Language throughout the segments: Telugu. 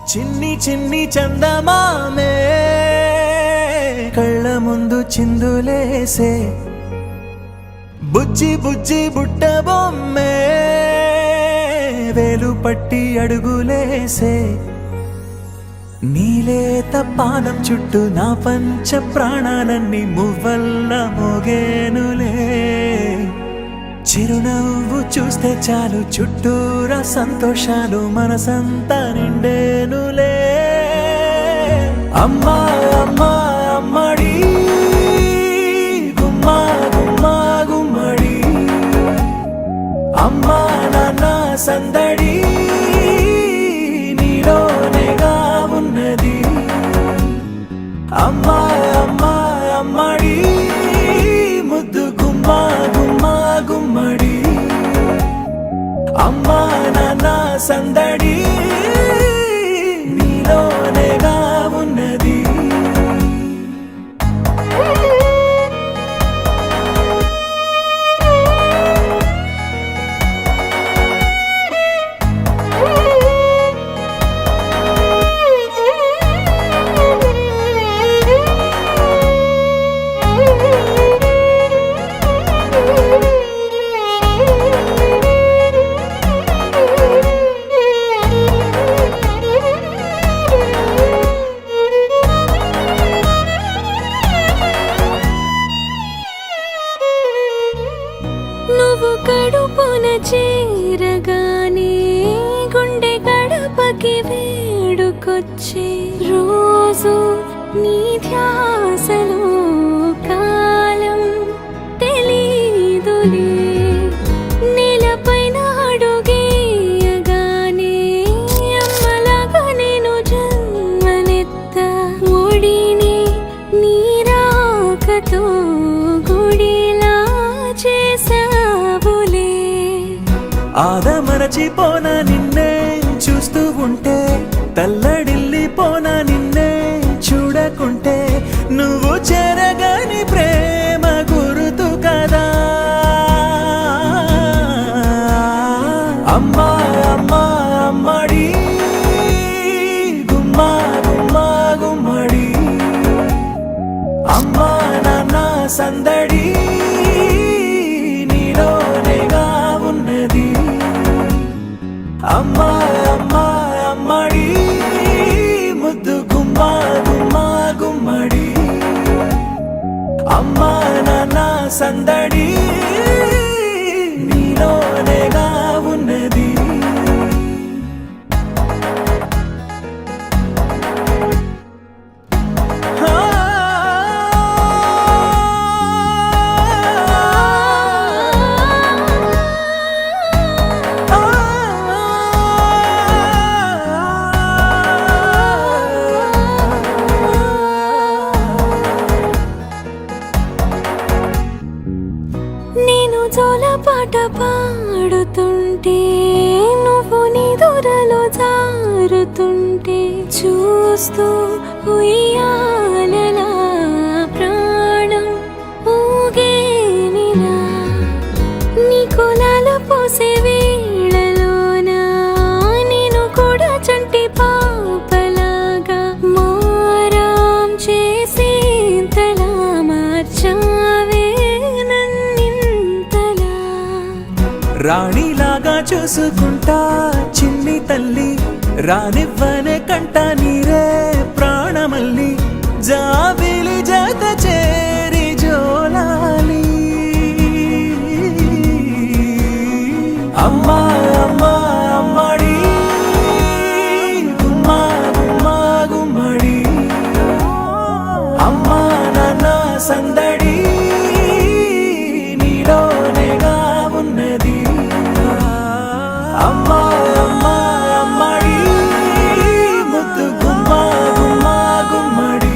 చిన్ని చిన్ని చందమామే కళ్ళ ముందు చిందులేసే బుజ్జి బుజ్జి బుట్ట బొమ్మే వేలు పట్టి అడుగులేసే నీలేత పానం చుట్టూ నా పంచ ప్రాణాలన్నీ మువ్వల్ల మోగేనులే చిరునవ్వు చూస్తే చాలు చుట్టూరా సంతోషాలు మనసంతా నిండేనులే అమ్మా అమ్మా అమ్మడి గుమ్మా గుమ్మా గుమ్మడి అమ్మా నాన్న సందడి నీలోనేగా ఉన్నది అమ్మా అమ్మా అమ్మడి ముద్దు గుమ్మా గుమ్మా గుమ్మడి అమ్మా నాన్న సందడి నీలోనేగా ఉన్నది నువ్వు కడుపున చేరగానే గుండె గడపకి వేడుకొచ్చే రోజు నీ ధ్యాసలో కాలం తెలీదులే నేలపైన అడుగేయగానే అమ్మలాగా నేను జన్మనెత్త ఒడిని నీ రాకతో గుడిలా చేసావులే ఆదమరచిపోనా నిన్నే చూస్తూ ఉంటే తల్లడిల్లిపోనా నిన్నే చూడకుంటే నువ్వు చెరగని ప్రేమ గురుతు కదా అమ్మా అమ్మా అమ్మడి గుమ్మా గుమ్మా గుమ్మడి అమ్మా నాన్న సందడి నీలోనేగా ఉన్నది అమ్మా అమ్మా అమ్మడి ముద్దు గుమ్మా గుమ్మా గుమ్మడి అమ్మా నాన్న సందడి నీలోనేగా ఉన్నది నేను జోలపాట పాడుతుంటే నువ్వు నిదురలో జారుతుంటే చూస్తూ ఉయ్యాలలా ప్రాణం ఊగేనిలా నీ కులాల పోసే వేళలోన నేను కూడా చంటి పాపలాగా మారాం చేసేంతలా మార్చావే రాణిలాగా చూసుకుంటా చిన్ని తల్లి రానివ్వనే కంట నీరే ప్రాణమల్లి జాబిలి జత చేరి జోలాలి అమ్మా అమ్మా అమ్మడి గుమ్మా గుమ్మా గుమ్మడి అమ్మా నాన్న సందడి నీలోనేగా ఉన్నది అమ్మా అమ్మా అమ్మడి ముద్దు గుమ్మా గుమ్మా గుమ్మడి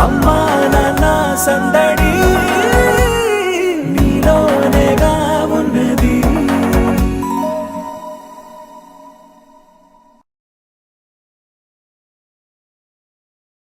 అమ్మా నాన్న సందడి